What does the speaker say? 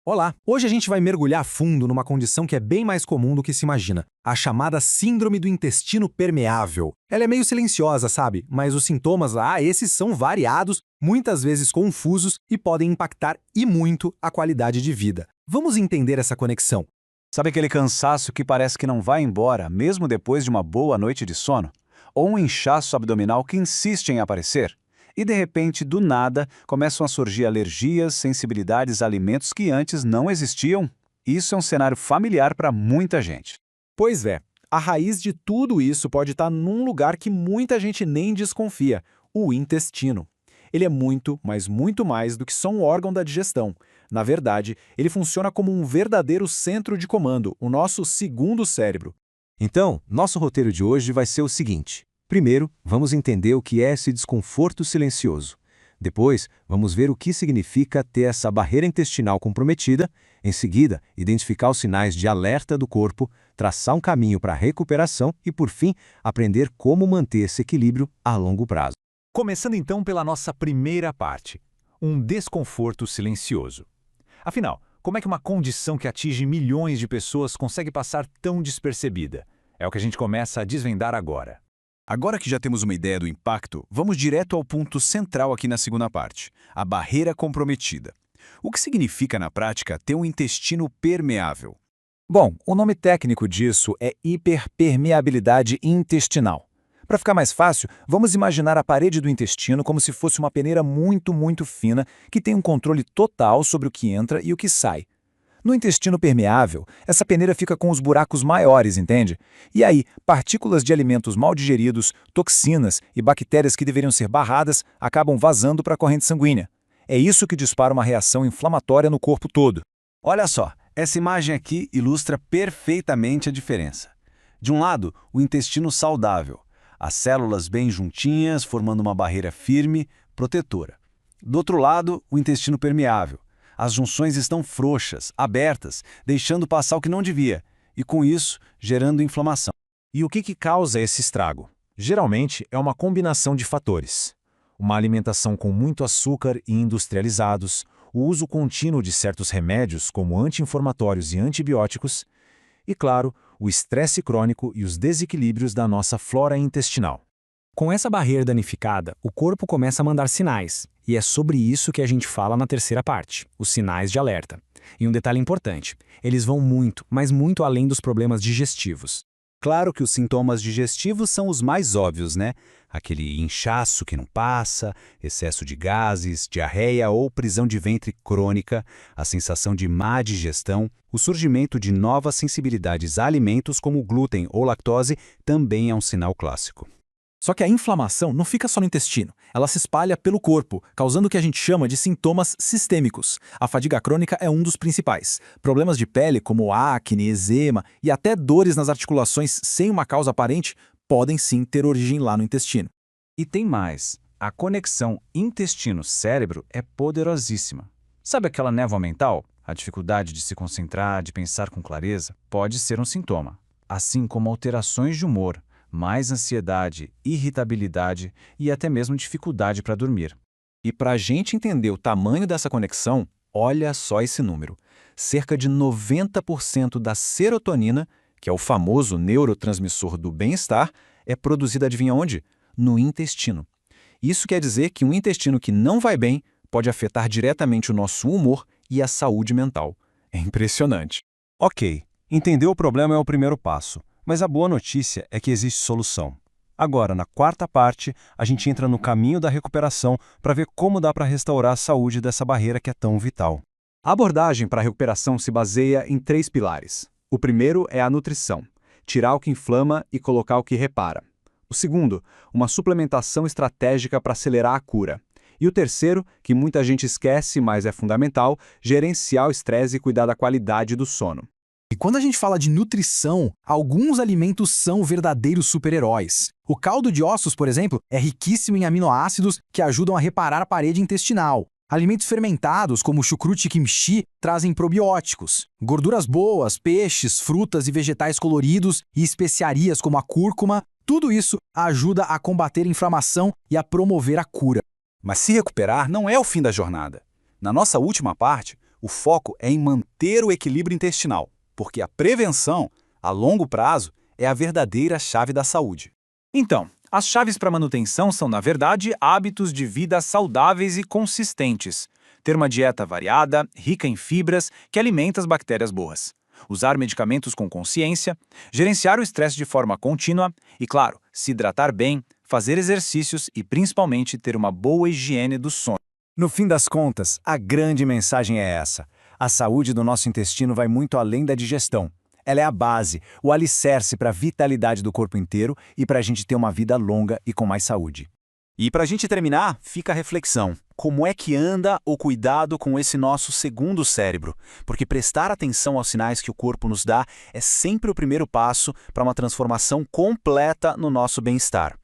Olá! Hoje a gente vai mergulhar a fundo numa condição que é bem mais comum do que se imagina, a chamada Síndrome do Intestino Permeável. Ela é meio silenciosa, sabe? Mas os sintomas esses são variados, muitas vezes confusos e podem impactar e muito a qualidade de vida. Vamos entender essa conexão. Sabe aquele cansaço que parece que não vai embora, mesmo depois de uma boa noite de sono? Ou um inchaço abdominal que insiste em aparecer? E de repente, do nada, começam a surgir alergias, sensibilidades a alimentos que antes não existiam? Isso é um cenário familiar para muita gente. Pois é, a raiz de tudo isso pode estar num lugar que muita gente nem desconfia, o intestino. Ele é muito, mas muito mais do que só um órgão da digestão. Na verdade, ele funciona como um verdadeiro centro de comando, o nosso segundo cérebro. Então, nosso roteiro de hoje vai ser o seguinte. Primeiro, vamos entender o que é esse desconforto silencioso. Depois, vamos ver o que significa ter essa barreira intestinal comprometida. Em seguida, identificar os sinais de alerta do corpo, traçar um caminho para a recuperação e, por fim, aprender como manter esse equilíbrio a longo prazo. Começando então pela nossa primeira parte, um desconforto silencioso. Afinal, como é que uma condição que atinge milhões de pessoas consegue passar tão despercebida? É o que a gente começa a desvendar agora. Agora que já temos uma ideia do impacto, vamos direto ao ponto central aqui na segunda parte, a barreira comprometida. O que significa, na prática, ter um intestino permeável? Bom, o nome técnico disso é hiperpermeabilidade intestinal. Para ficar mais fácil, vamos imaginar a parede do intestino como se fosse uma peneira muito fina que tem um controle total sobre o que entra e o que sai. No intestino permeável, essa peneira fica com os buracos maiores, entende? E aí, partículas de alimentos mal digeridos, toxinas e bactérias que deveriam ser barradas acabam vazando para a corrente sanguínea. É isso que dispara uma reação inflamatória no corpo todo. Olha só, essa imagem aqui ilustra perfeitamente a diferença. De um lado, o intestino saudável, as células bem juntinhas, formando uma barreira firme, protetora. Do outro lado, o intestino permeável. As junções estão frouxas, abertas, deixando passar o que não devia, e com isso, gerando inflamação. E o que causa esse estrago? Geralmente é uma combinação de fatores. Uma alimentação com muito açúcar e industrializados, o uso contínuo de certos remédios como anti-inflamatórios e antibióticos, e, claro, o estresse crônico e os desequilíbrios da nossa flora intestinal. Com essa barreira danificada, o corpo começa a mandar sinais, e é sobre isso que a gente fala na terceira parte, os sinais de alerta. E um detalhe importante, eles vão muito, mas muito além dos problemas digestivos. Claro que os sintomas digestivos são os mais óbvios, né? Aquele inchaço que não passa, excesso de gases, diarreia ou prisão de ventre crônica, a sensação de má digestão, o surgimento de novas sensibilidades a alimentos como glúten ou lactose também é um sinal clássico. Só que a inflamação não fica só no intestino, ela se espalha pelo corpo, causando o que a gente chama de sintomas sistêmicos. A fadiga crônica é um dos principais. Problemas de pele como acne, eczema e até dores nas articulações sem uma causa aparente podem sim ter origem lá no intestino. E tem mais, a conexão intestino-cérebro é poderosíssima. Sabe aquela névoa mental? A dificuldade de se concentrar, de pensar com clareza, pode ser um sintoma. Assim como alterações de humor, mais ansiedade, irritabilidade e até mesmo dificuldade para dormir. E para a gente entender o tamanho dessa conexão, olha só esse número. Cerca de 90% da serotonina, que é o famoso neurotransmissor do bem-estar, é produzida, adivinha onde? No intestino. Isso quer dizer que um intestino que não vai bem pode afetar diretamente o nosso humor e a saúde mental. É impressionante. Ok, entender o problema é o primeiro passo. Mas a boa notícia é que existe solução. Agora, na quarta parte, a gente entra no caminho da recuperação para ver como dá para restaurar a saúde dessa barreira que é tão vital. A abordagem para a recuperação se baseia em 3 pilares. O primeiro é a nutrição, tirar o que inflama e colocar o que repara. O segundo, uma suplementação estratégica para acelerar a cura. E o terceiro, que muita gente esquece, mas é fundamental, gerenciar o estresse e cuidar da qualidade do sono. E quando a gente fala de nutrição, alguns alimentos são verdadeiros super-heróis. O caldo de ossos, por exemplo, é riquíssimo em aminoácidos que ajudam a reparar a parede intestinal. Alimentos fermentados, como chucrute e kimchi, trazem probióticos. Gorduras boas, peixes, frutas e vegetais coloridos e especiarias como a cúrcuma, tudo isso ajuda a combater a inflamação e a promover a cura. Mas se recuperar não é o fim da jornada. Na nossa última parte, O foco é em manter o equilíbrio intestinal, porque a prevenção, a longo prazo, é a verdadeira chave da saúde. Então, as chaves para manutenção são, na verdade, hábitos de vida saudáveis e consistentes. Ter uma dieta variada, rica em fibras, que alimenta as bactérias boas. Usar medicamentos com consciência, gerenciar o estresse de forma contínua e, claro, se hidratar bem, fazer exercícios e, principalmente, ter uma boa higiene do sono. No fim das contas, a grande mensagem é essa. A saúde do nosso intestino vai muito além da digestão. Ela é a base, o alicerce para a vitalidade do corpo inteiro e para a gente ter uma vida longa e com mais saúde. E para a gente terminar, fica a reflexão. Como é que anda o cuidado com esse nosso segundo cérebro? Porque prestar atenção aos sinais que o corpo nos dá é sempre o primeiro passo para uma transformação completa no nosso bem-estar.